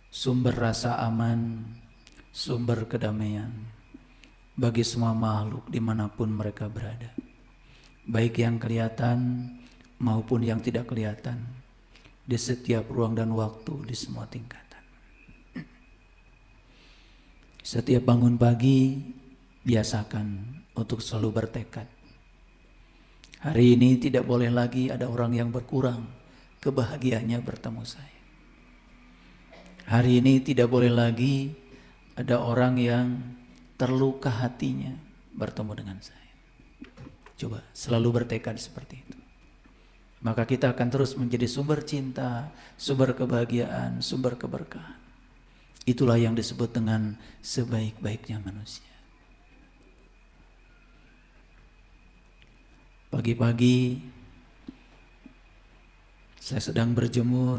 sumber rasa aman, sumber kedamaian bagi semua makhluk dimanapun mereka berada, baik yang kelihatan maupun yang tidak kelihatan, di setiap ruang dan waktu, di semua tingkatan. Setiap bangun pagi, biasakan untuk selalu bertekad. Hari ini tidak boleh lagi ada orang yang berkurang kebahagiaannya bertemu saya. Hari ini tidak boleh lagi ada orang yang terluka hatinya bertemu dengan saya. Coba selalu bertekad seperti itu. Maka kita akan terus menjadi sumber cinta, sumber kebahagiaan, sumber keberkahan. Itulah yang disebut dengan sebaik-baiknya manusia. Pagi-pagi saya sedang berjemur,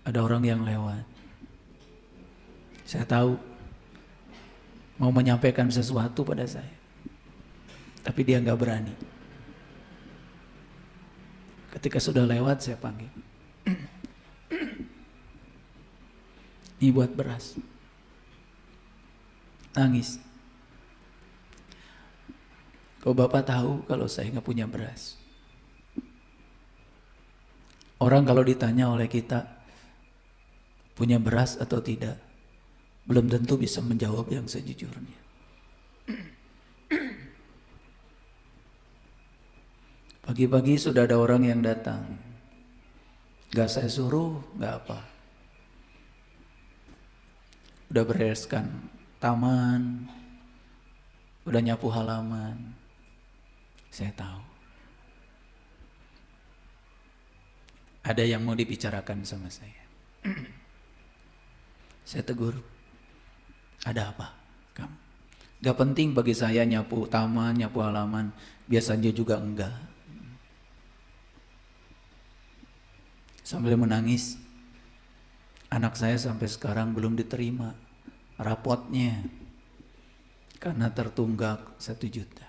ada orang yang lewat. Saya tahu mau menyampaikan sesuatu pada saya, tapi dia nggak berani. Ketika sudah lewat saya panggil, ini buat beras. Nangis. Kau Bapak tahu kalau saya nggak punya beras. Orang kalau ditanya oleh kita punya beras atau tidak, belum tentu bisa menjawab yang sejujurnya. Pagi-pagi sudah ada orang yang datang. Gak saya suruh, gak apa. Udah bereskan taman, udah nyapu halaman. Saya tahu. Ada yang mau dibicarakan sama saya. Saya tegur. Ada apa kamu? Gak penting bagi saya nyapu taman, nyapu halaman. Biasanya juga enggak. Sambil menangis. Anak saya sampai sekarang belum diterima rapotnya. Karena tertunggak 1 juta.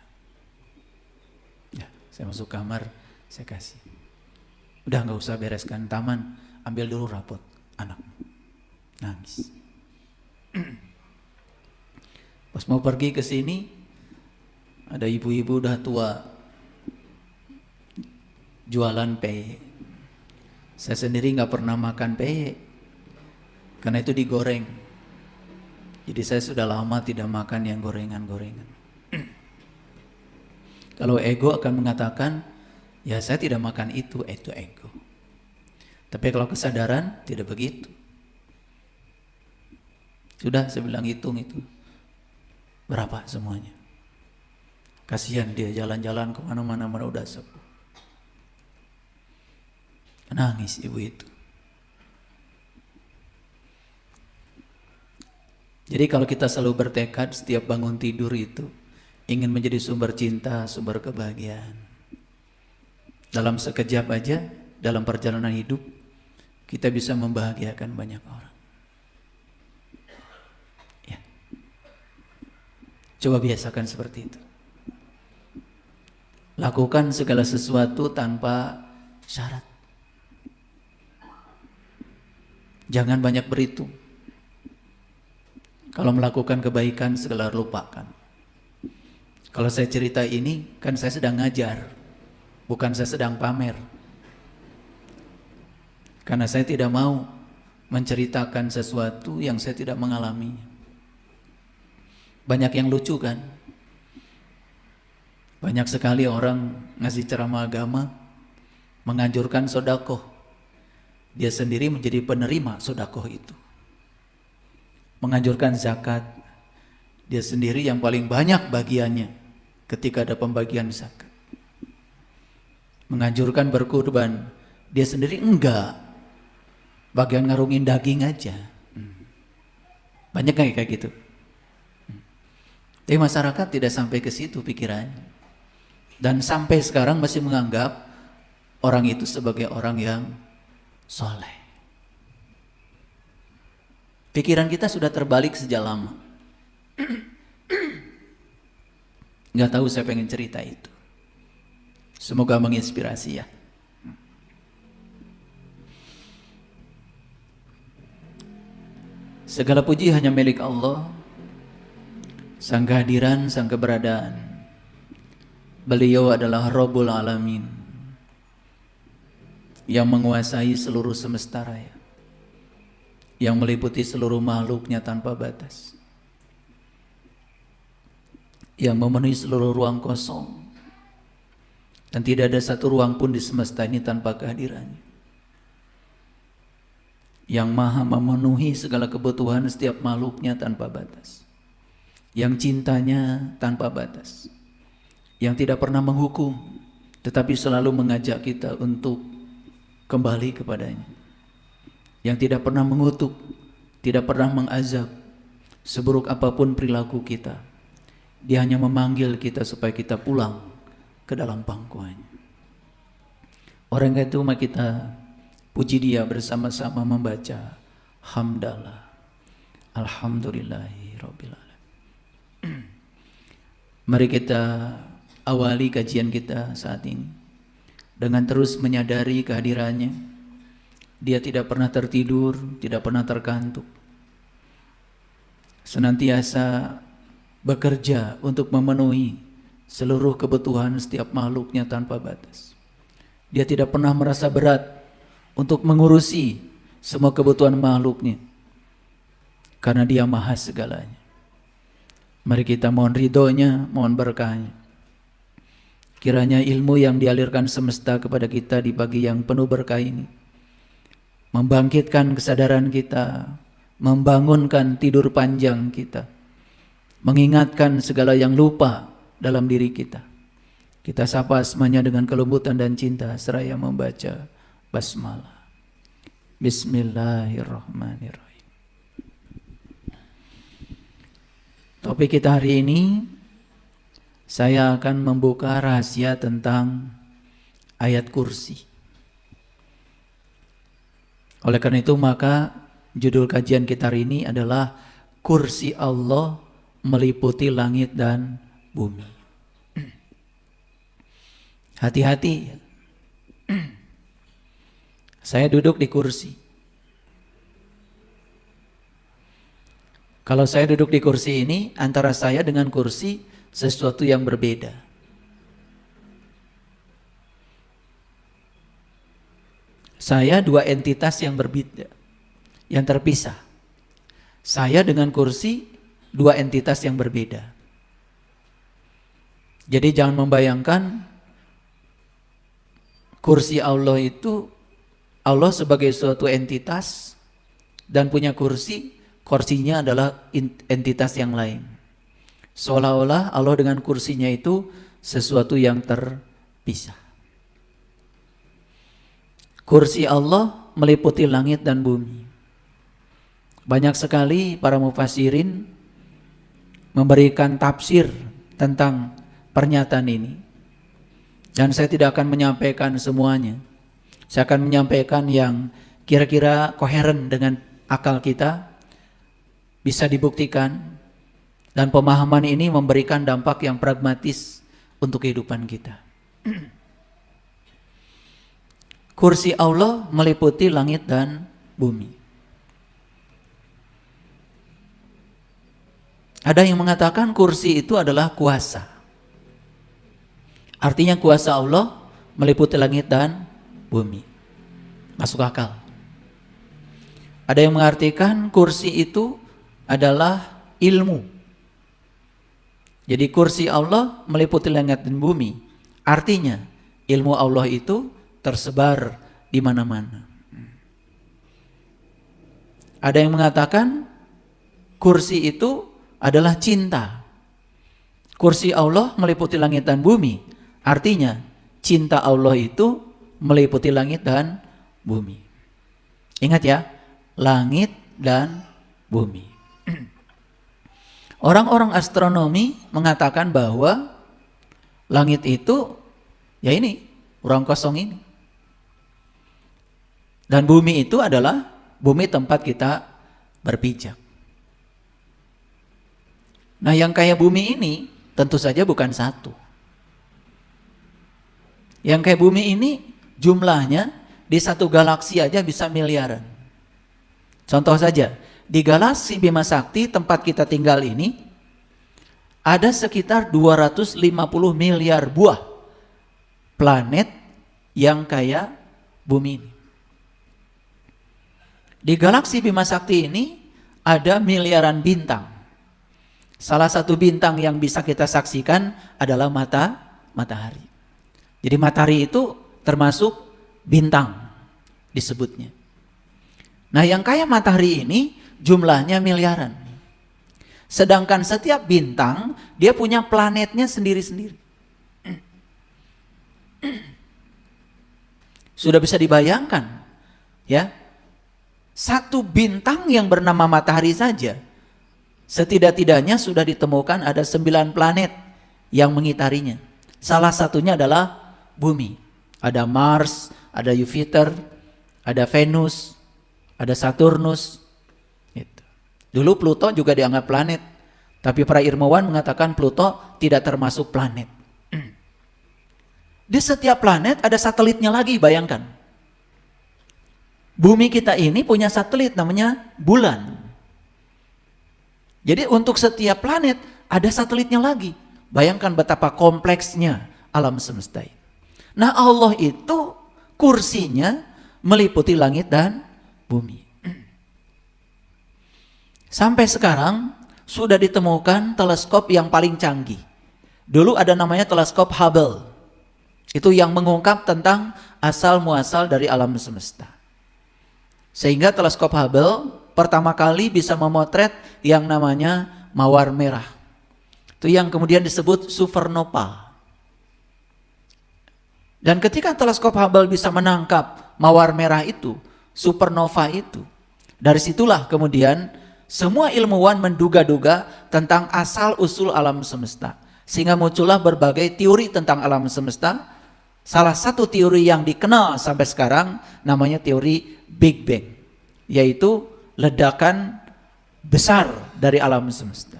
Ya, saya masuk kamar, saya kasih. Udah gak usah bereskan taman, ambil dulu rapot anak. Nangis. Pas mau pergi ke sini, ada ibu-ibu udah tua jualan peye. Saya sendiri gak pernah makan peye, karena itu digoreng. Jadi saya sudah lama tidak makan yang gorengan-gorengan. Kalau ego akan mengatakan, ya saya tidak makan itu ego. Tapi kalau kesadaran tidak begitu. Sudah saya bilang hitung itu. Berapa semuanya? Kasihan dia jalan-jalan kemana-mana udah sepuh. Nangis ibu itu. Jadi kalau kita selalu bertekad setiap bangun tidur itu ingin menjadi sumber cinta, sumber kebahagiaan. Dalam sekejap aja, dalam perjalanan hidup, kita bisa membahagiakan banyak orang. Ya. Coba biasakan seperti itu. Lakukan segala sesuatu tanpa syarat. Jangan banyak berhitung. Kalau melakukan kebaikan segala lupakan. Kalau saya cerita ini kan saya sedang ngajar, bukan saya sedang pamer. Karena saya tidak mau menceritakan sesuatu yang saya tidak mengalami. Banyak yang lucu kan? Banyak sekali orang ngasih ceramah agama menganjurkan sedekah. Dia sendiri menjadi penerima sedekah itu. Menganjurkan zakat, dia sendiri yang paling banyak bagiannya ketika ada pembagian zakat. Menganjurkan berkurban, dia sendiri enggak, bagian ngarungin daging aja. Banyak kayak gitu. Tapi masyarakat tidak sampai ke situ pikirannya. Dan sampai sekarang masih menganggap orang itu sebagai orang yang soleh. Pikiran kita sudah terbalik sejak lama. Nggak tahu, saya pengen cerita itu. Semoga menginspirasi ya. Segala puji hanya milik Allah, sang kehadiran, sang keberadaan. Beliau adalah Rabbul Alamin, yang menguasai seluruh semesta raya, yang meliputi seluruh makhluknya tanpa batas, yang memenuhi seluruh ruang kosong, dan tidak ada satu ruang pun di semesta ini tanpa kehadirannya, yang maha memenuhi segala kebutuhan setiap makhluknya tanpa batas, yang cintanya tanpa batas, yang tidak pernah menghukum tetapi selalu mengajak kita untuk kembali kepadanya, yang tidak pernah mengutuk, tidak pernah mengazab. Seburuk apapun perilaku kita, dia hanya memanggil kita supaya kita pulang ke dalam pangkuannya. Orang itu mari kita puji dia bersama-sama membaca hamdalah alhamdulillahi rabbil alamin. Mari kita awali kajian kita saat ini dengan terus menyadari kehadirannya. Dia tidak pernah tertidur, tidak pernah terkantuk, senantiasa bekerja untuk memenuhi seluruh kebutuhan setiap makhluknya tanpa batas. Dia tidak pernah merasa berat untuk mengurusi semua kebutuhan makhluknya, karena dia maha segalanya. Mari kita mohon ridhonya, mohon berkahnya. Kiranya ilmu yang dialirkan semesta kepada kita di pagi yang penuh berkah ini membangkitkan kesadaran kita, membangunkan tidur panjang kita, mengingatkan segala yang lupa dalam diri kita. Kita sapa asmanya dengan kelembutan dan cinta seraya membaca basmalah. Bismillahirrahmanirrahim. Topik kita hari ini, saya akan membuka rahasia tentang ayat kursi. Oleh karena itu maka judul kajian kita hari ini adalah kursi Allah meliputi langit dan bumi. Hati-hati. Saya duduk di kursi. Kalau saya duduk di kursi ini, antara saya dengan kursi sesuatu yang berbeda. Saya dua entitas yang berbeda, yang terpisah. Saya dengan kursi dua entitas yang berbeda. Jadi jangan membayangkan kursi Allah itu, Allah sebagai suatu entitas dan punya kursi, kursinya adalah entitas yang lain. Seolah-olah Allah dengan kursinya itu sesuatu yang terpisah. Kursi Allah meliputi langit dan bumi. Banyak sekali para mufassirin memberikan tafsir tentang pernyataan ini. Dan saya tidak akan menyampaikan semuanya. Saya akan menyampaikan yang kira-kira koheren dengan akal kita, bisa dibuktikan, dan pemahaman ini memberikan dampak yang pragmatis untuk kehidupan kita. Kursi Allah meliputi langit dan bumi. Ada yang mengatakan kursi itu adalah kuasa. Artinya kuasa Allah meliputi langit dan bumi. Masuk akal. Ada yang mengartikan kursi itu adalah ilmu. Jadi kursi Allah meliputi langit dan bumi. Artinya ilmu Allah itu tersebar di mana-mana. Ada yang mengatakan kursi itu adalah cinta. Kursi Allah meliputi langit dan bumi. Artinya cinta Allah itu meliputi langit dan bumi. Ingat ya, langit dan bumi. Orang-orang astronomi mengatakan bahwa langit itu ya ini, ruang kosong ini. Dan bumi itu adalah bumi tempat kita berpijak. Nah, yang kayak bumi ini tentu saja bukan satu. Yang kayak bumi ini jumlahnya di satu galaksi aja bisa miliaran. Contoh saja, di galaksi Bima Sakti tempat kita tinggal ini ada sekitar 250 miliar buah planet yang kayak bumi ini. Di galaksi Bima Sakti ini ada miliaran bintang. Salah satu bintang yang bisa kita saksikan adalah matahari. Jadi matahari itu termasuk bintang disebutnya. Nah, yang kayak matahari ini jumlahnya miliaran. Sedangkan setiap bintang dia punya planetnya sendiri-sendiri. Sudah bisa dibayangkan, ya? Satu bintang yang bernama matahari saja setidak-tidaknya sudah ditemukan ada 9 planet yang mengitarinya. Salah satunya adalah bumi. Ada Mars, ada Jupiter, ada Venus, ada Saturnus. Gitu. Dulu Pluto juga dianggap planet, tapi para ilmuwan mengatakan Pluto tidak termasuk planet. Di setiap planet ada satelitnya lagi, bayangkan. Bumi kita ini punya satelit namanya bulan. Jadi untuk setiap planet ada satelitnya lagi. Bayangkan betapa kompleksnya alam semesta ini. Nah, Allah itu kursinya meliputi langit dan bumi. Sampai sekarang sudah ditemukan teleskop yang paling canggih. Dulu ada namanya teleskop Hubble. Itu yang mengungkap tentang asal muasal dari alam semesta. Sehingga teleskop Hubble pertama kali bisa memotret yang namanya mawar merah. Itu yang kemudian disebut supernova. Dan ketika teleskop Hubble bisa menangkap mawar merah itu, supernova itu, dari situlah kemudian semua ilmuwan menduga-duga tentang asal-usul alam semesta. Sehingga muncullah berbagai teori tentang alam semesta. Salah satu teori yang dikenal sampai sekarang namanya teori Big Bang, yaitu ledakan besar dari alam semesta.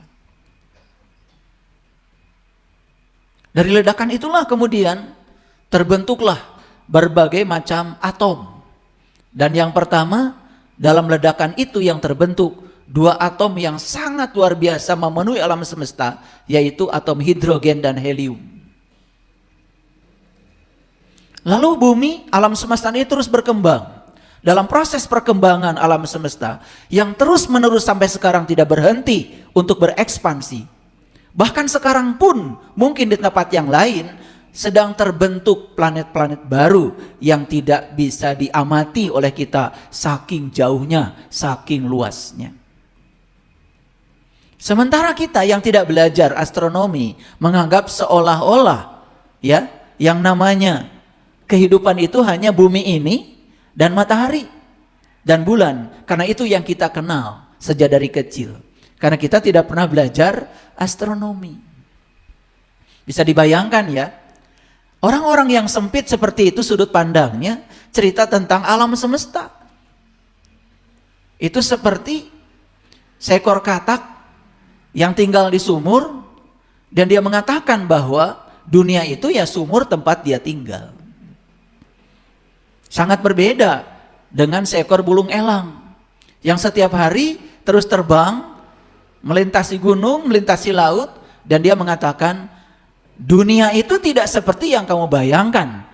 Dari ledakan itulah kemudian terbentuklah berbagai macam atom. Dan yang pertama, dalam ledakan itu yang terbentuk 2 atom yang sangat luar biasa memenuhi alam semesta, yaitu atom hidrogen dan helium. Lalu bumi, alam semesta ini terus berkembang. Dalam proses perkembangan alam semesta yang terus menerus sampai sekarang tidak berhenti untuk berekspansi. Bahkan sekarang pun mungkin di tempat yang lain sedang terbentuk planet-planet baru yang tidak bisa diamati oleh kita saking jauhnya, saking luasnya. Sementara kita yang tidak belajar astronomi menganggap seolah-olah ya, yang namanya kehidupan itu hanya bumi ini dan matahari dan bulan, karena itu yang kita kenal sejak dari kecil. Karena kita tidak pernah belajar astronomi. Bisa dibayangkan ya, orang-orang yang sempit seperti itu sudut pandangnya cerita tentang alam semesta. Itu seperti seekor katak yang tinggal di sumur dan dia mengatakan bahwa dunia itu ya sumur tempat dia tinggal. Sangat berbeda dengan seekor burung elang yang setiap hari terus terbang melintasi gunung, melintasi laut, dan dia mengatakan dunia itu tidak seperti yang kamu bayangkan.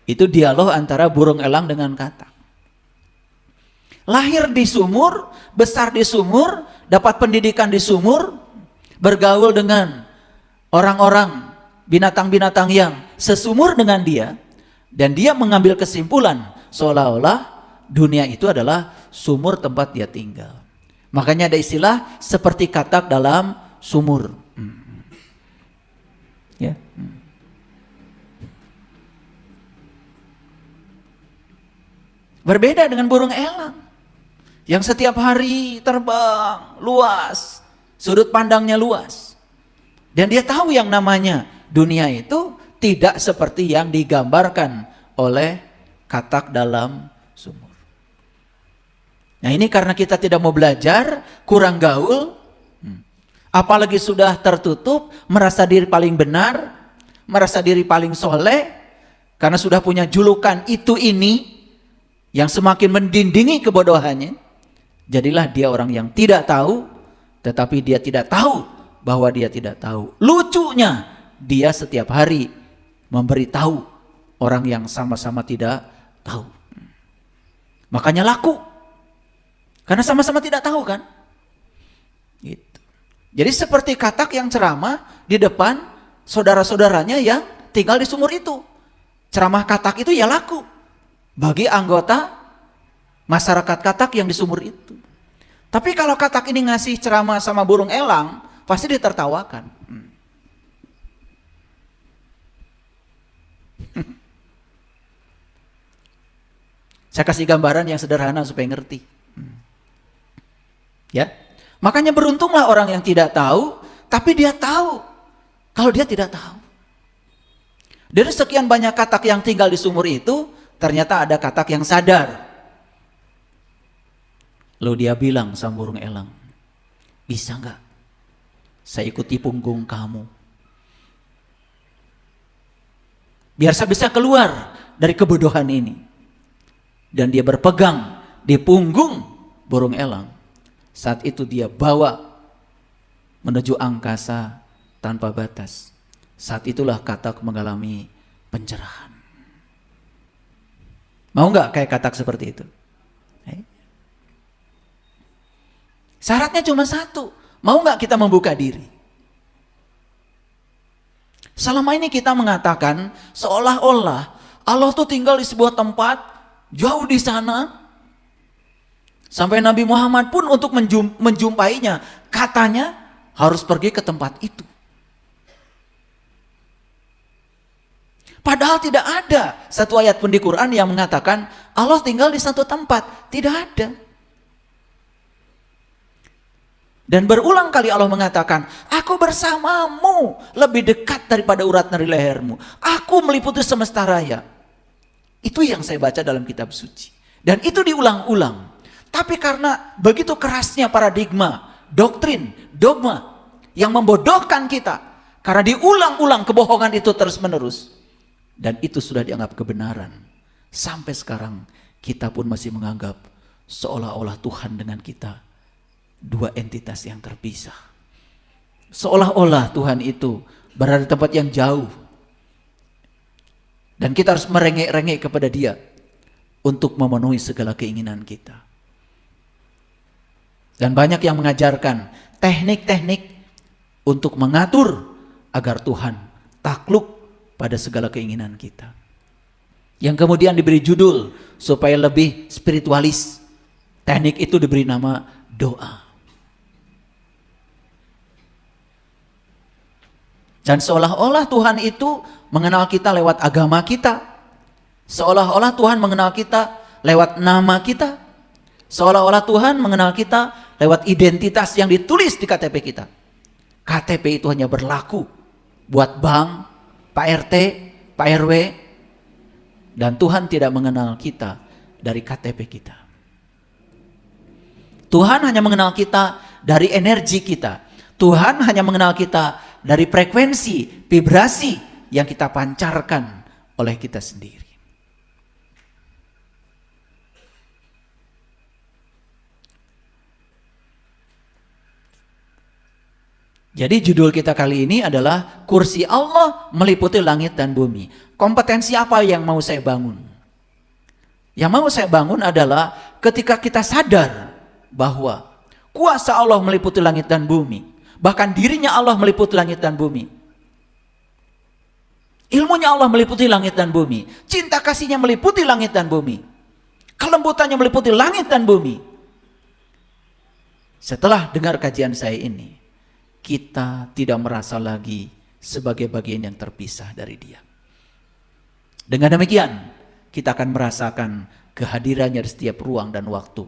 Itu dialog antara burung elang dengan katak. Lahir di sumur, besar di sumur, dapat pendidikan di sumur, bergaul dengan orang-orang, binatang-binatang yang sesumur dengan dia, dan dia mengambil kesimpulan seolah-olah dunia itu adalah sumur tempat dia tinggal. Makanya ada istilah seperti katak dalam sumur. Ya. Berbeda dengan burung elang yang setiap hari terbang luas, sudut pandangnya luas. Dan dia tahu yang namanya dunia itu tidak seperti yang digambarkan oleh katak dalam sumur. Nah, ini karena kita tidak mau belajar, kurang gaul, apalagi sudah tertutup, merasa diri paling benar, merasa diri paling soleh, karena sudah punya julukan itu ini, yang semakin mendindingi kebodohannya, jadilah dia orang yang tidak tahu, tetapi dia tidak tahu bahwa dia tidak tahu. Lucunya, dia setiap hari memberitahu orang yang sama-sama tidak tahu. Makanya laku, karena sama-sama tidak tahu kan. Gitu. Jadi seperti katak yang ceramah di depan saudara-saudaranya yang tinggal di sumur itu. Ceramah katak itu ya laku bagi anggota masyarakat katak yang di sumur itu. Tapi kalau katak ini ngasih ceramah sama burung elang, pasti ditertawakan. Saya kasih gambaran yang sederhana supaya ngerti. Ya, makanya beruntunglah orang yang tidak tahu, tapi dia tahu kalau dia tidak tahu. Dari sekian banyak katak yang tinggal di sumur itu, ternyata ada katak yang sadar. Lalu dia bilang sama burung elang, bisa nggak saya ikuti punggung kamu? Biar saya bisa keluar dari kebodohan ini. Dan dia berpegang di punggung burung elang. Saat itu dia bawa menuju angkasa tanpa batas. Saat itulah katak mengalami pencerahan. Mau nggak kayak katak seperti itu? Syaratnya cuma satu. Mau nggak kita membuka diri? Selama ini kita mengatakan seolah-olah Allah tuh tinggal di sebuah tempat jauh di sana. Sampai Nabi Muhammad pun untuk menjumpainya, katanya harus pergi ke tempat itu. Padahal tidak ada satu ayat pun di Quran yang mengatakan Allah tinggal di satu tempat. Tidak ada. Dan berulang kali Allah mengatakan, aku bersamamu lebih dekat daripada urat nadi lehermu. Aku meliputi semesta raya. Itu yang saya baca dalam kitab suci. Dan itu diulang-ulang. Tapi karena begitu kerasnya paradigma, doktrin, dogma yang membodohkan kita. Karena diulang-ulang kebohongan itu terus-menerus. Dan itu sudah dianggap kebenaran. Sampai sekarang kita pun masih menganggap seolah-olah Tuhan dengan kita dua entitas yang terpisah. Seolah-olah Tuhan itu berada di tempat yang jauh. Dan kita harus merengek-rengek kepada Dia untuk memenuhi segala keinginan kita. Dan banyak yang mengajarkan teknik-teknik untuk mengatur agar Tuhan takluk pada segala keinginan kita. Yang kemudian diberi judul supaya lebih spiritualis. Teknik itu diberi nama doa. Dan seolah-olah Tuhan itu mengenal kita lewat agama kita. Seolah-olah Tuhan mengenal kita lewat nama kita. Seolah-olah Tuhan mengenal kita lewat identitas yang ditulis di KTP kita. KTP itu hanya berlaku buat bank, Pak RT, Pak RW. Dan Tuhan tidak mengenal kita dari KTP kita. Tuhan hanya mengenal kita dari energi kita. Tuhan hanya mengenal kita dari frekuensi, vibrasi yang kita pancarkan oleh kita sendiri. Jadi judul kita kali ini adalah kursi Allah meliputi langit dan bumi. Kompetensi apa yang mau saya bangun? Yang mau saya bangun adalah ketika kita sadar bahwa kuasa Allah meliputi langit dan bumi. Bahkan dirinya Allah meliputi langit dan bumi. Ilmunya Allah meliputi langit dan bumi. Cinta kasihnya meliputi langit dan bumi. Kelembutannya meliputi langit dan bumi. Setelah dengar kajian saya ini, kita tidak merasa lagi sebagai bagian yang terpisah dari Dia. Dengan demikian, kita akan merasakan kehadirannya di setiap ruang dan waktu.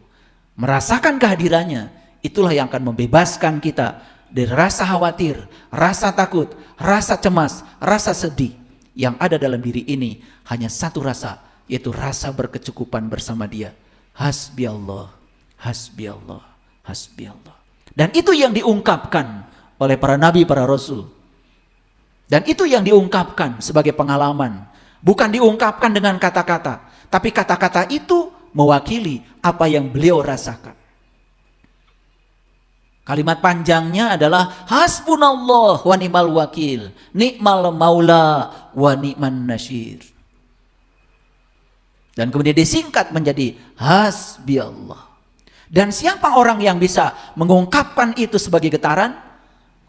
Merasakan kehadirannya, itulah yang akan membebaskan kita dari rasa khawatir, rasa takut, rasa cemas, rasa sedih. Yang ada dalam diri ini hanya satu rasa, yaitu rasa berkecukupan bersama Dia. Hasbi Allah, hasbi Allah, hasbi Allah. Dan itu yang diungkapkan oleh para nabi, para rasul. Dan itu yang diungkapkan sebagai pengalaman. Bukan diungkapkan dengan kata-kata. Tapi kata-kata itu mewakili apa yang beliau rasakan. Kalimat panjangnya adalah hasbunallah wa ni'mal wakil, ni'mal maula wa ni'man nasyir. Dan kemudian disingkat menjadi hasbi Allah. Dan siapa orang yang bisa mengungkapkan itu sebagai getaran?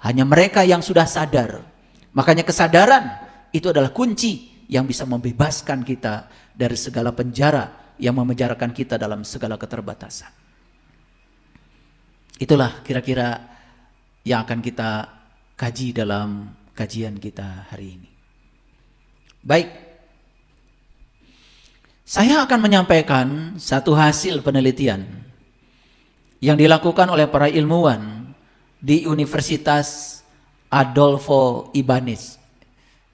Hanya mereka yang sudah sadar. Makanya kesadaran itu adalah kunci yang bisa membebaskan kita dari segala penjara yang memenjarakan kita dalam segala keterbatasan. Itulah kira-kira yang akan kita kaji dalam kajian kita hari ini. Baik, saya akan menyampaikan satu hasil penelitian yang dilakukan oleh para ilmuwan di Universitas Adolfo Ibáñez.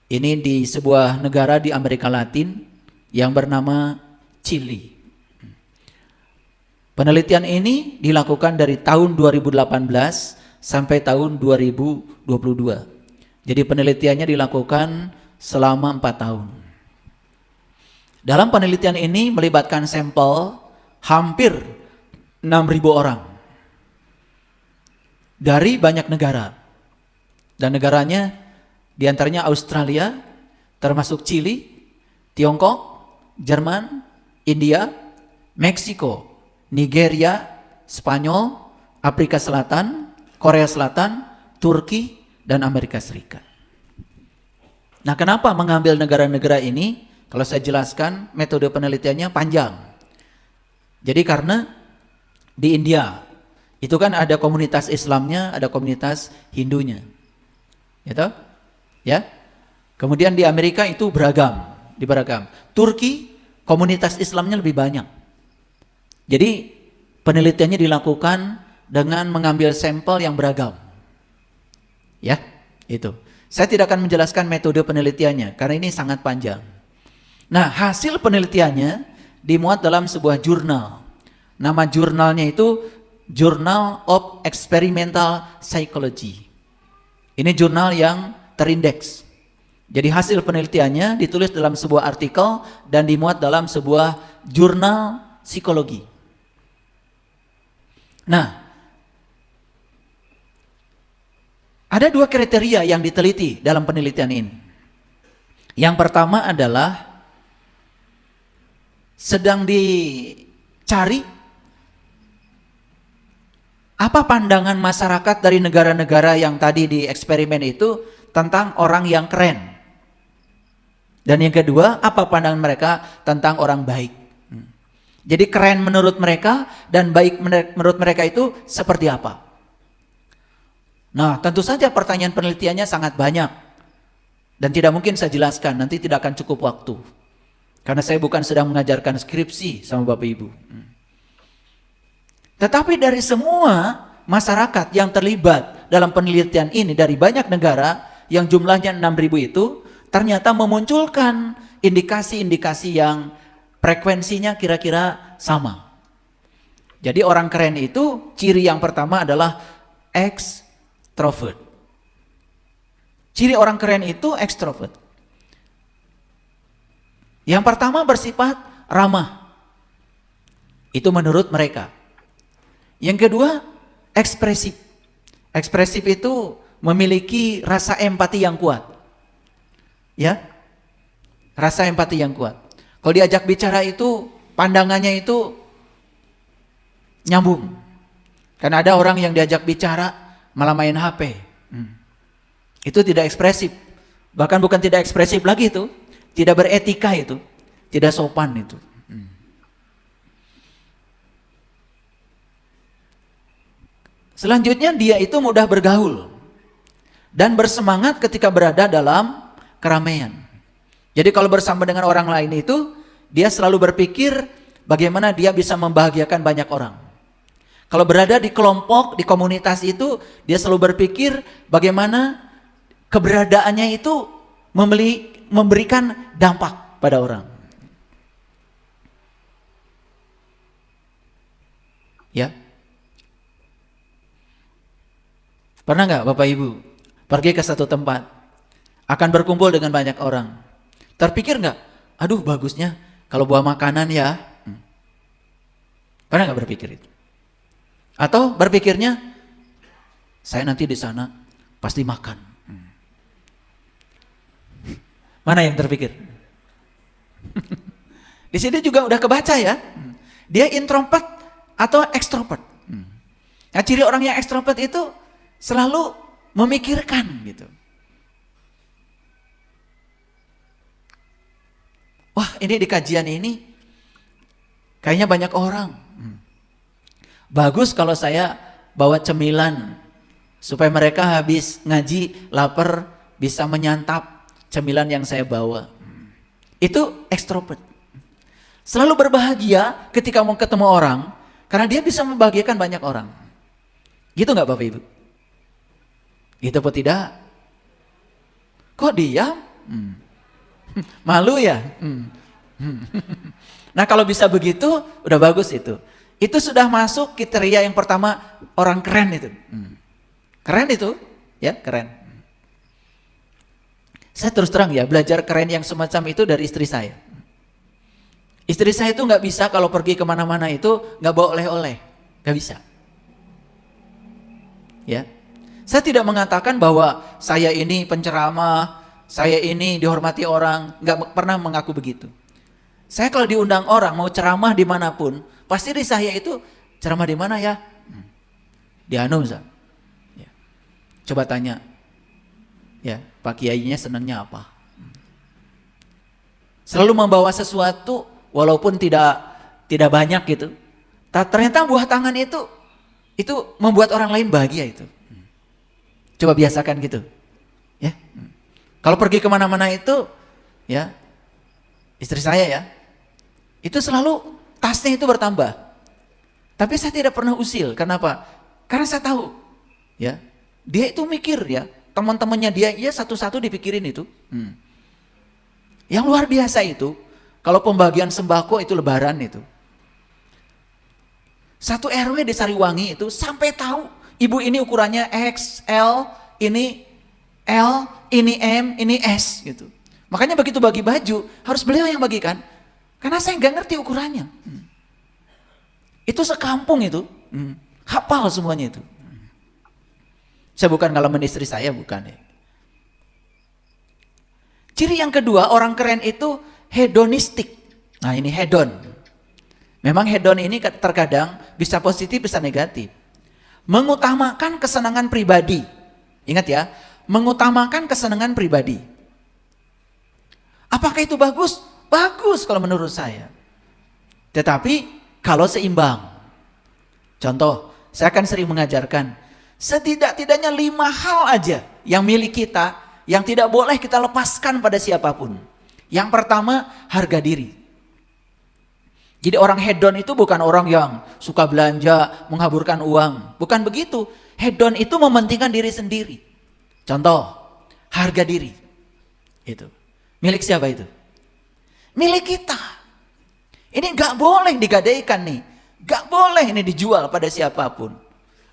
Ini di sebuah negara di Amerika Latin yang bernama Chili. Penelitian ini dilakukan dari tahun 2018 sampai tahun 2022. Jadi penelitiannya dilakukan selama 4 tahun. Dalam penelitian ini melibatkan sampel hampir 6.000 orang dari banyak negara. Dan negaranya diantaranya Australia, termasuk Chili, Tiongkok, Jerman, India, Meksiko, Nigeria, Spanyol, Afrika Selatan, Korea Selatan, Turki, dan Amerika Serikat. Nah, kenapa mengambil negara-negara ini? Kalau saya jelaskan, metode penelitiannya panjang. Jadi karena di India, itu kan ada komunitas Islamnya, ada komunitas Hindunya. Gitu? Ya. Kemudian di Amerika itu beragam. Turki, komunitas Islamnya lebih banyak. Jadi penelitiannya dilakukan dengan mengambil sampel yang beragam. Ya, itu. Saya tidak akan menjelaskan metode penelitiannya karena ini sangat panjang. Nah, hasil penelitiannya dimuat dalam sebuah jurnal. Nama jurnalnya itu Journal of Experimental Psychology. Ini jurnal yang terindeks. Jadi hasil penelitiannya ditulis dalam sebuah artikel dan dimuat dalam sebuah jurnal psikologi. Nah, ada 2 kriteria yang diteliti dalam penelitian ini. Yang pertama adalah sedang dicari apa pandangan masyarakat dari negara-negara yang tadi di eksperimen itu tentang orang yang keren. Dan yang kedua, apa pandangan mereka tentang orang baik. Jadi keren menurut mereka dan baik menurut mereka itu seperti apa? Nah, tentu saja pertanyaan penelitiannya sangat banyak. Dan tidak mungkin saya jelaskan, nanti tidak akan cukup waktu. Karena saya bukan sedang mengajarkan skripsi sama Bapak Ibu. Tetapi dari semua masyarakat yang terlibat dalam penelitian ini dari banyak negara yang jumlahnya 6.000 itu ternyata memunculkan indikasi-indikasi yang frekuensinya kira-kira sama. Jadi orang keren itu ciri yang pertama adalah extrovert. Ciri orang keren itu extrovert. Yang pertama bersifat ramah. Itu menurut mereka. Yang kedua ekspresif. Ekspresif itu memiliki rasa empati yang kuat. Ya. Rasa empati yang kuat. Kalau diajak bicara itu pandangannya itu nyambung. Karena ada orang yang diajak bicara malah main HP. Itu tidak ekspresif. Bahkan bukan tidak ekspresif lagi itu. Tidak beretika itu. Tidak sopan itu. Selanjutnya dia itu mudah bergaul. Dan bersemangat ketika berada dalam keramaian. Jadi kalau bersama dengan orang lain itu, dia selalu berpikir bagaimana dia bisa membahagiakan banyak orang. Kalau berada di kelompok, di komunitas itu, dia selalu berpikir bagaimana keberadaannya itu memberikan dampak pada orang. Ya. Pernah nggak Bapak Ibu pergi ke satu tempat, akan berkumpul dengan banyak orang. Terpikir nggak, aduh bagusnya kalau bawa makanan ya. Pernah nggak berpikir itu? Atau berpikirnya, saya nanti di sana pasti makan. Mana yang terpikir? Di sini juga udah kebaca ya. Dia introvert atau ekstrovert. Nah, ciri orang yang ekstrovert itu selalu memikirkan gitu. Wah, ini di kajian ini kayaknya banyak orang. Bagus kalau saya bawa cemilan supaya mereka habis ngaji lapar bisa menyantap cemilan yang saya bawa. Itu ekstrovert. Selalu berbahagia ketika mau ketemu orang karena dia bisa membahagiakan banyak orang. Gitu nggak Bapak Ibu? Gitu apa tidak? Kok diam? Malu ya? Nah kalau bisa begitu udah bagus itu. Itu sudah masuk kriteria yang pertama, orang keren itu. Keren itu, ya keren. Saya terus terang ya, belajar keren yang semacam itu dari istri saya. Istri saya itu nggak bisa kalau pergi kemana-mana itu nggak bawa oleh-oleh, nggak bisa. Ya, saya tidak mengatakan bahwa saya ini penceramah, saya ini dihormati orang, nggak pernah mengaku begitu. Saya kalau diundang orang mau ceramah dimanapun, pasti di saya itu ceramah di mana ya? Di Anu Ustaz. Ya. Coba tanya, ya Pak Kiainya senangnya apa? Selalu membawa sesuatu walaupun tidak banyak gitu. Ternyata buah tangan itu membuat orang lain bahagia itu. Coba biasakan gitu, ya. Kalau pergi kemana-mana itu, ya istri saya ya, itu selalu tasnya itu bertambah. Tapi saya tidak pernah usil. Kenapa? Karena saya tahu, ya dia itu mikir ya, teman-temannya dia satu-satu dipikirin itu. Yang luar biasa itu, kalau pembagian sembako itu lebaran itu. Satu RW di Sariwangi itu sampai tahu ibu ini ukurannya XL, ini L, ini M, ini S gitu. Makanya begitu bagi baju harus beliau yang bagikan. Karena saya nggak ngerti ukurannya. Itu sekampung itu, hafal semuanya itu. Saya bukan ngalamin istri saya, bukan ya. Ciri yang kedua, orang keren itu hedonistik. Nah ini hedon. Memang hedon ini terkadang bisa positif, bisa negatif. Mengutamakan kesenangan pribadi. Ingat ya, mengutamakan kesenangan pribadi. Apakah itu bagus? Bagus kalau menurut saya. Tetapi kalau seimbang. Contoh, saya akan sering mengajarkan, setidak-tidaknya 5 hal aja yang milik kita, yang tidak boleh kita lepaskan pada siapapun. Yang pertama, harga diri. Jadi orang hedon itu bukan orang yang suka belanja, menghaburkan uang. Bukan begitu. Hedon itu mementingkan diri sendiri. Contoh, harga diri. Itu. Milik siapa itu? Milik kita. Ini gak boleh digadaikan nih. Gak boleh ini dijual pada siapapun.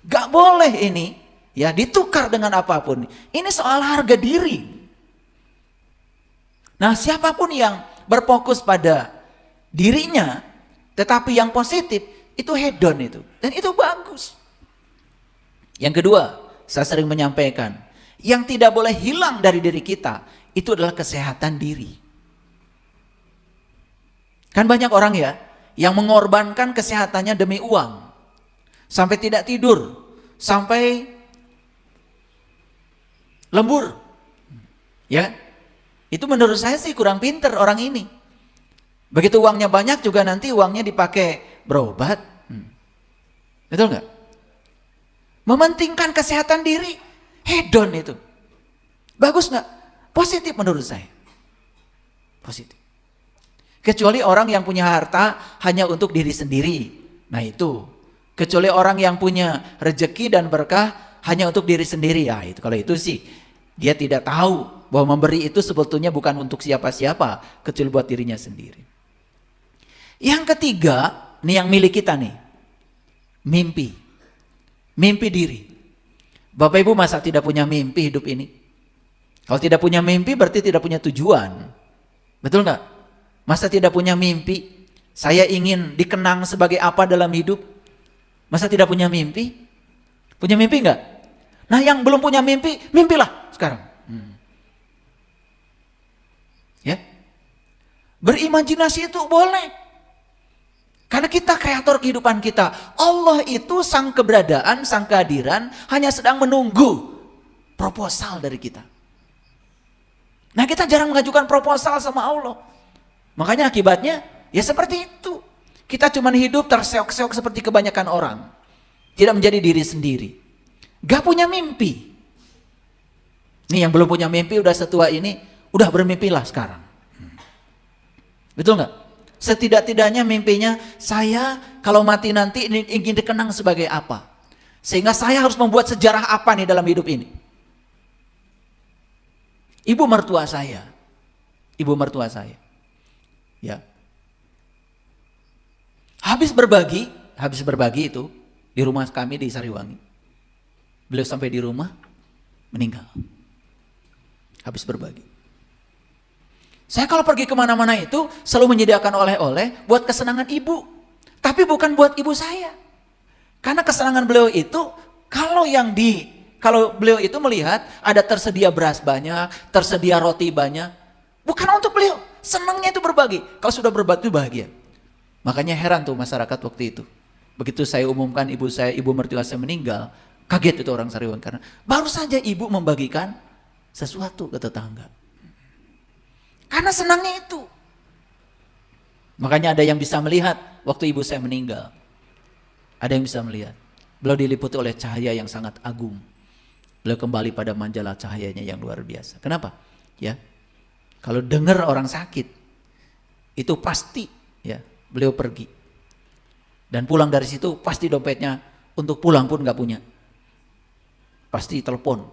Gak boleh ini ya ditukar dengan apapun. Ini soal harga diri. Nah siapapun yang berfokus pada dirinya, tetapi yang positif, itu hedon itu. Dan itu bagus. Yang kedua, saya sering menyampaikan, yang tidak boleh hilang dari diri kita, itu adalah kesehatan diri. Kan banyak orang ya, yang mengorbankan kesehatannya demi uang. Sampai tidak tidur, sampai lembur. Ya, itu menurut saya sih kurang pinter orang ini. Begitu uangnya banyak juga nanti uangnya dipakai berobat. Betul nggak? Mementingkan kesehatan diri, hedon itu. Bagus nggak? Positif menurut saya. Positif. Kecuali orang yang punya harta hanya untuk diri sendiri. Nah itu. Kecuali orang yang punya rezeki dan berkah hanya untuk diri sendiri. Ya itu, kalau itu sih dia tidak tahu bahwa memberi itu sebetulnya bukan untuk siapa-siapa, kecuali buat dirinya sendiri. Yang ketiga, nih yang milik kita nih. Mimpi. Mimpi diri. Bapak Ibu masa tidak punya mimpi hidup ini? Kalau tidak punya mimpi berarti tidak punya tujuan. Betul nggak? Masa tidak punya mimpi? Saya ingin dikenang sebagai apa dalam hidup? Masa tidak punya mimpi? Punya mimpi enggak? Nah yang belum punya mimpi, mimpilah sekarang. Ya, berimajinasi itu boleh. Karena kita kreator kehidupan kita. Allah itu sang keberadaan, sang kehadiran hanya sedang menunggu proposal dari kita. Nah kita jarang mengajukan proposal sama Allah. Makanya akibatnya ya seperti itu. Kita cuma hidup terseok-seok seperti kebanyakan orang. Tidak menjadi diri sendiri. Gak punya mimpi. Nih yang belum punya mimpi udah setua ini, udah bermimpilah sekarang. Betul gak? Setidak-tidaknya mimpinya, saya kalau mati nanti ingin dikenang sebagai apa. Sehingga saya harus membuat sejarah apa nih dalam hidup ini. Ibu mertua saya. Ya. Habis berbagi itu di rumah kami di Sariwangi. Beliau sampai di rumah meninggal. Habis berbagi. Saya kalau pergi kemana-mana itu selalu menyediakan oleh-oleh buat kesenangan ibu. Tapi bukan buat ibu saya. Karena kesenangan beliau itu kalau beliau itu melihat ada tersedia beras banyak, tersedia roti banyak. Bukan untuk beliau. Senangnya itu berbagi. Kalau sudah berbagi itu bahagia. Makanya heran tuh masyarakat waktu itu. Begitu saya umumkan ibu mertua saya meninggal, kaget itu orang Sariwangi karena baru saja ibu membagikan sesuatu ke tetangga. Karena senangnya itu. Makanya ada yang bisa melihat waktu ibu saya meninggal. Ada yang bisa melihat. Beliau diliputi oleh cahaya yang sangat agung. Beliau kembali pada manjala cahayanya yang luar biasa. Kenapa? Ya. Kalau dengar orang sakit, itu pasti ya beliau pergi. Dan pulang dari situ pasti dompetnya untuk pulang pun gak punya. Pasti telepon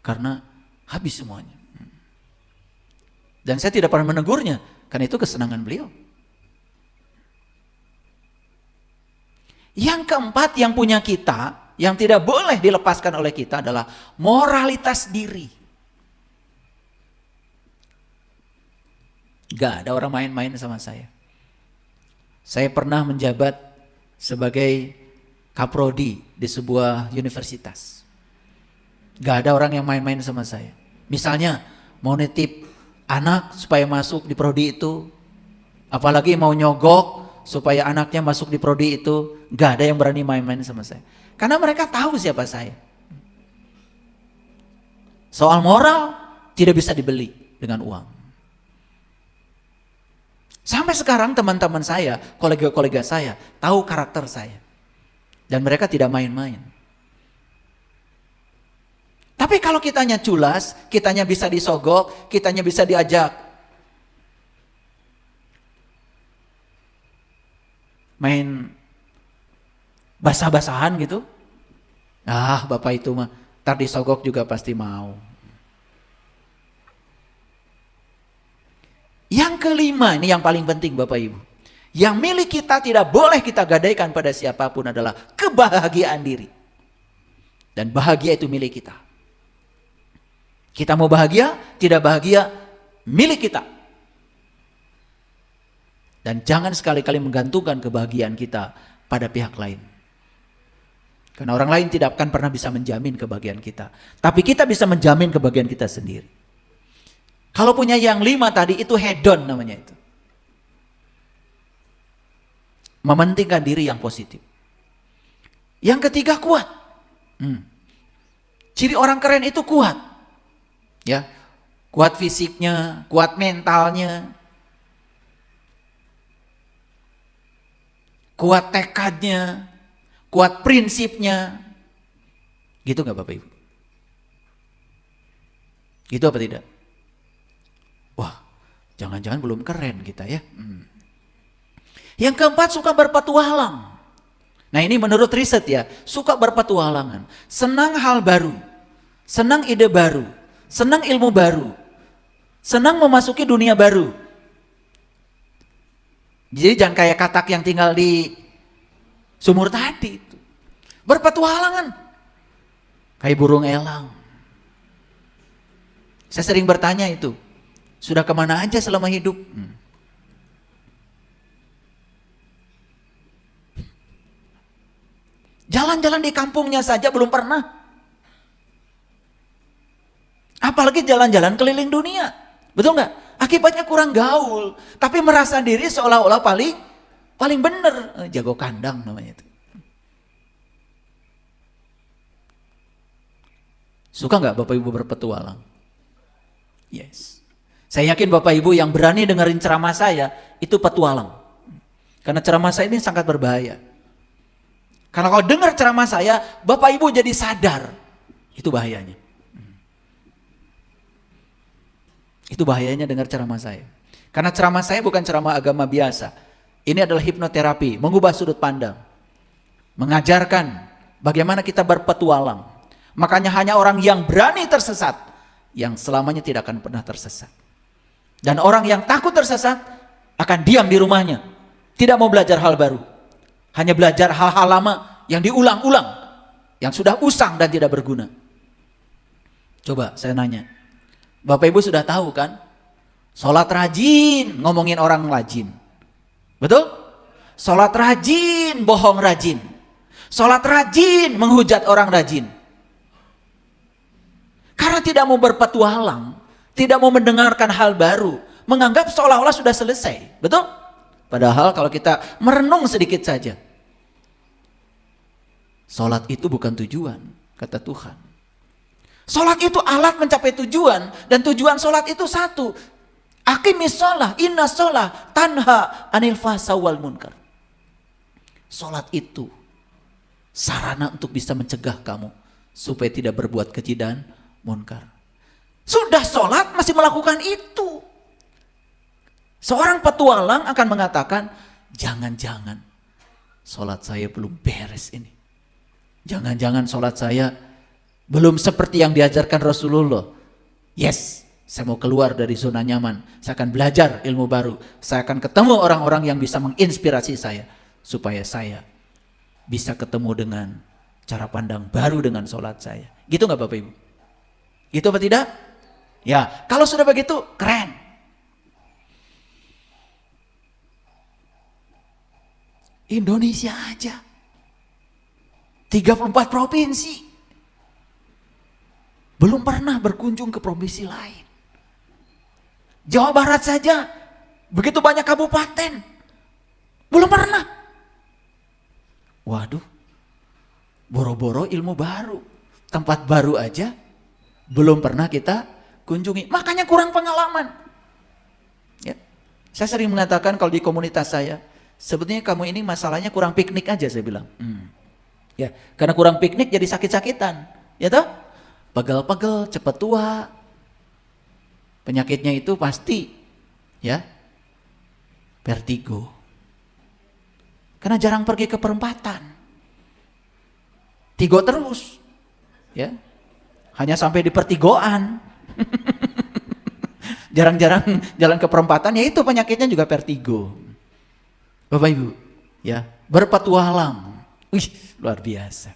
karena habis semuanya. Dan saya tidak pernah menegurnya karena itu kesenangan beliau. Yang keempat yang punya kita, yang tidak boleh dilepaskan oleh kita adalah moralitas diri. Gak ada orang main-main sama saya. Saya pernah menjabat sebagai kaprodi di sebuah universitas. Gak ada orang yang main-main sama saya. Misalnya mau nitip anak supaya masuk di prodi itu, apalagi mau nyogok supaya anaknya masuk di prodi itu, gak ada yang berani main-main sama saya. Karena mereka tahu siapa saya. Soal moral tidak bisa dibeli dengan uang. Sampai sekarang teman-teman saya, kolega-kolega saya tahu karakter saya. Dan mereka tidak main-main. Tapi kalau kitanya culas, kitanya bisa disogok, kitanya bisa diajak main basah-basahan gitu. Ah, bapak itu mah ntar disogok juga pasti mau. Yang kelima, ini yang paling penting Bapak Ibu. Yang milik kita tidak boleh kita gadaikan pada siapapun adalah kebahagiaan diri. Dan bahagia itu milik kita. Kita mau bahagia, tidak bahagia, milik kita. Dan jangan sekali-kali menggantungkan kebahagiaan kita pada pihak lain. Karena orang lain tidak akan pernah bisa menjamin kebahagiaan kita. Tapi kita bisa menjamin kebahagiaan kita sendiri. Kalau punya yang 5 tadi itu hedon namanya itu. Mementingkan diri yang positif. Yang ketiga kuat. Ciri orang keren itu kuat. Ya, kuat fisiknya, kuat mentalnya. Kuat tekadnya, kuat prinsipnya. Gitu gak Bapak Ibu? Gitu apa tidak? Wah, jangan-jangan belum keren kita ya. Yang keempat suka berpetualang. Nah ini menurut riset ya, suka berpetualangan. Senang hal baru, senang ide baru, senang ilmu baru, senang memasuki dunia baru. Jadi jangan kayak katak yang tinggal di sumur tadi itu. Berpetualangan. Kayak burung elang. Saya sering bertanya itu. Sudah kemana aja selama hidup? Jalan-jalan di kampungnya saja belum pernah. Apalagi jalan-jalan keliling dunia. Betul nggak? Akibatnya kurang gaul. Tapi merasa diri seolah-olah paling benar. Jago kandang namanya itu. Suka nggak Bapak Ibu berpetualang? Yes. Saya yakin Bapak Ibu yang berani dengerin ceramah saya, itu petualang. Karena ceramah saya ini sangat berbahaya. Karena kalau dengar ceramah saya, Bapak Ibu jadi sadar. Itu bahayanya. Itu bahayanya dengar ceramah saya. Karena ceramah saya bukan ceramah agama biasa. Ini adalah hipnoterapi, mengubah sudut pandang. Mengajarkan bagaimana kita berpetualang. Makanya hanya orang yang berani tersesat, yang selamanya tidak akan pernah tersesat. Dan orang yang takut tersesat, akan diam di rumahnya. Tidak mau belajar hal baru. Hanya belajar hal-hal lama yang diulang-ulang. Yang sudah usang dan tidak berguna. Coba saya nanya. Bapak Ibu sudah tahu kan? Sholat rajin, ngomongin orang rajin. Betul? Sholat rajin, bohong rajin. Sholat rajin, menghujat orang rajin. Karena tidak mau berpetualang, tidak mau mendengarkan hal baru, menganggap seolah-olah sudah selesai. Betul? Padahal kalau kita merenung sedikit saja, sholat itu bukan tujuan, kata Tuhan. Sholat itu alat mencapai tujuan, dan tujuan sholat itu satu. Aqimis sholah, inna sholah, tanha anil fahsya wal munkar. Sholat itu sarana untuk bisa mencegah kamu supaya tidak berbuat keji dan munkar. Sudah sholat masih melakukan itu. Seorang petualang akan mengatakan, jangan-jangan sholat saya belum beres ini. Jangan-jangan sholat saya belum seperti yang diajarkan Rasulullah. Yes, saya mau keluar dari zona nyaman. Saya akan belajar ilmu baru. Saya akan ketemu orang-orang yang bisa menginspirasi saya. Supaya saya bisa ketemu dengan cara pandang baru dengan sholat saya. Gitu nggak Bapak Ibu? Gitu apa tidak? Ya, kalau sudah begitu, keren. Indonesia aja. 34 provinsi. Belum pernah berkunjung ke provinsi lain. Jawa Barat saja, begitu banyak kabupaten. Belum pernah. Waduh, boro-boro ilmu baru. Tempat baru aja belum pernah kita kunjungi, makanya kurang pengalaman. Ya. Saya sering mengatakan kalau di komunitas saya, sebetulnya kamu ini masalahnya kurang piknik aja, saya bilang. Ya, karena kurang piknik jadi sakit-sakitan, ya toh? Pegel-pegel, cepat tua. Penyakitnya itu pasti, ya, vertigo. Karena jarang pergi ke perempatan, tigo terus, ya. Hanya sampai di pertigoan. Jarang-jarang jalan ke perempatan, ya itu penyakitnya juga vertigo. Bapak Ibu, ya, berpetualang. Wih, luar biasa.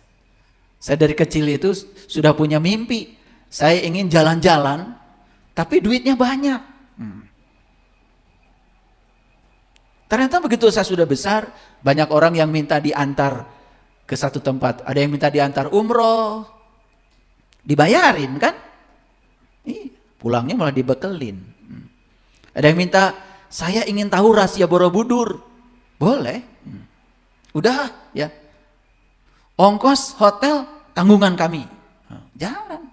Saya dari kecil itu sudah punya mimpi. Saya ingin jalan-jalan, tapi duitnya banyak. Ternyata begitu saya sudah besar, banyak orang yang minta diantar ke satu tempat. Ada yang minta diantar umroh, dibayarin kan? Pulangnya malah dibekelin. Ada yang minta, saya ingin tahu rahasia Borobudur. Boleh. Udah ya. Ongkos hotel tanggungan kami. Jalan.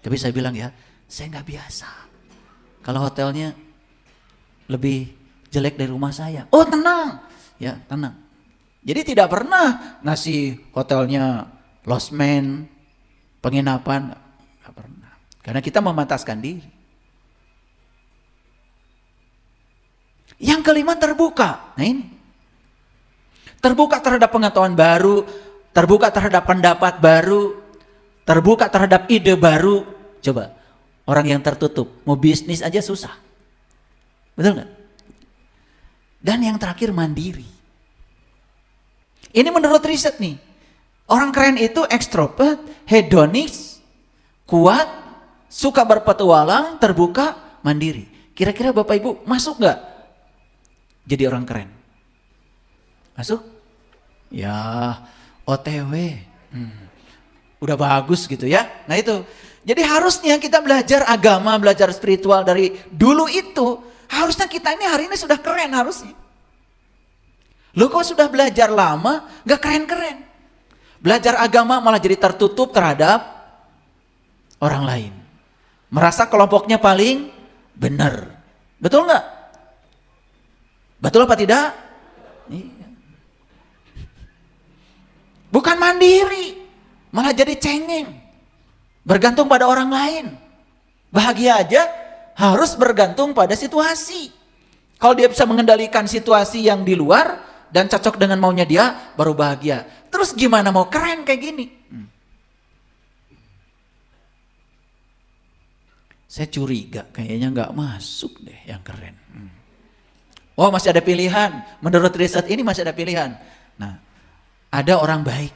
Tapi saya bilang ya, saya nggak biasa. Kalau hotelnya lebih jelek dari rumah saya. Oh tenang. Ya tenang. Jadi tidak pernah ngasih hotelnya losmen, penginapan, nggak pernah. Karena kita memataskan diri. Yang kelima terbuka. Nah ini. Terbuka terhadap pengetahuan baru, terbuka terhadap pendapat baru, terbuka terhadap ide baru. Coba, orang yang tertutup, mau bisnis aja susah. Betul nggak? Dan yang terakhir mandiri. Ini menurut riset nih. Orang keren itu ekstrovert, hedonis, kuat, suka berpetualang, terbuka, mandiri. Kira-kira Bapak Ibu masuk nggak jadi orang keren? Masuk? Ya, OTW. Udah bagus gitu ya. Nah itu. Jadi harusnya kita belajar agama, belajar spiritual dari dulu itu. Harusnya kita ini hari ini sudah keren harusnya. Loh kok sudah belajar lama gak keren-keren. Belajar agama malah jadi tertutup terhadap orang lain. Merasa kelompoknya paling benar. Betul nggak? Betul apa tidak? Iya. Bukan mandiri, malah jadi cengeng. Bergantung pada orang lain. Bahagia aja harus bergantung pada situasi. Kalau dia bisa mengendalikan situasi yang di luar dan cocok dengan maunya dia, baru bahagia. Terus gimana mau keren kayak gini? Saya curiga kayaknya nggak masuk deh yang keren. Oh masih ada pilihan. Menurut riset ini masih ada pilihan. Nah, ada orang baik.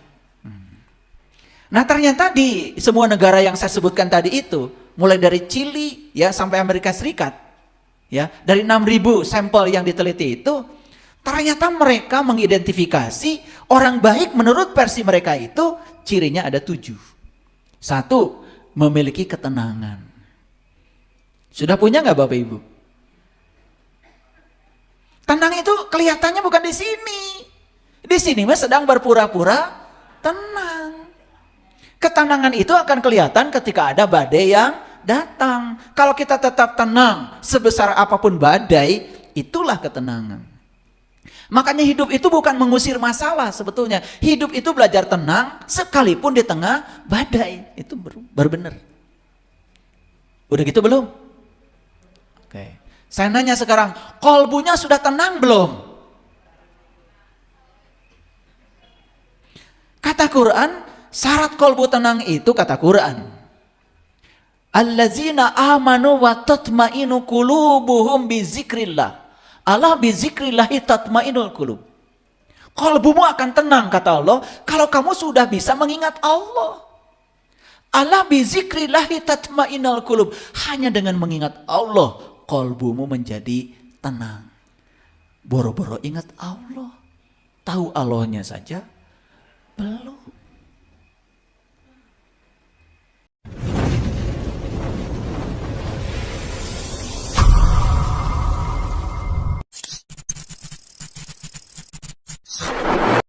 Nah ternyata di semua negara yang saya sebutkan tadi itu, mulai dari Chili ya sampai Amerika Serikat, ya dari 6.000 sampel yang diteliti itu, ternyata mereka mengidentifikasi orang baik menurut versi mereka itu cirinya ada 7. 1, memiliki ketenangan. Sudah punya nggak Bapak Ibu? Tenang itu kelihatannya bukan di sini. Di sini mah sedang berpura-pura tenang. Ketenangan itu akan kelihatan ketika ada badai yang datang. Kalau kita tetap tenang sebesar apapun badai, itulah ketenangan. Makanya hidup itu bukan mengusir masalah sebetulnya. Hidup itu belajar tenang sekalipun di tengah badai. Itu baru benar. Udah gitu belum? Oke. Saya nanya sekarang, kolbunya sudah tenang belum? Kata Quran, syarat kolbu tenang itu kata Quran. Allazina amanu wa tatmainu qulubuhum bi zikrillah. Allah bi zikrillahi tatmainul qulub. Kolbumu akan tenang kata Allah kalau kamu sudah bisa mengingat Allah. Allah bi zikrillahi tatmainul qulub. Hanya dengan mengingat Allah kolbumu menjadi tenang. Boro-boro ingat Allah. Tahu Allahnya saja belum.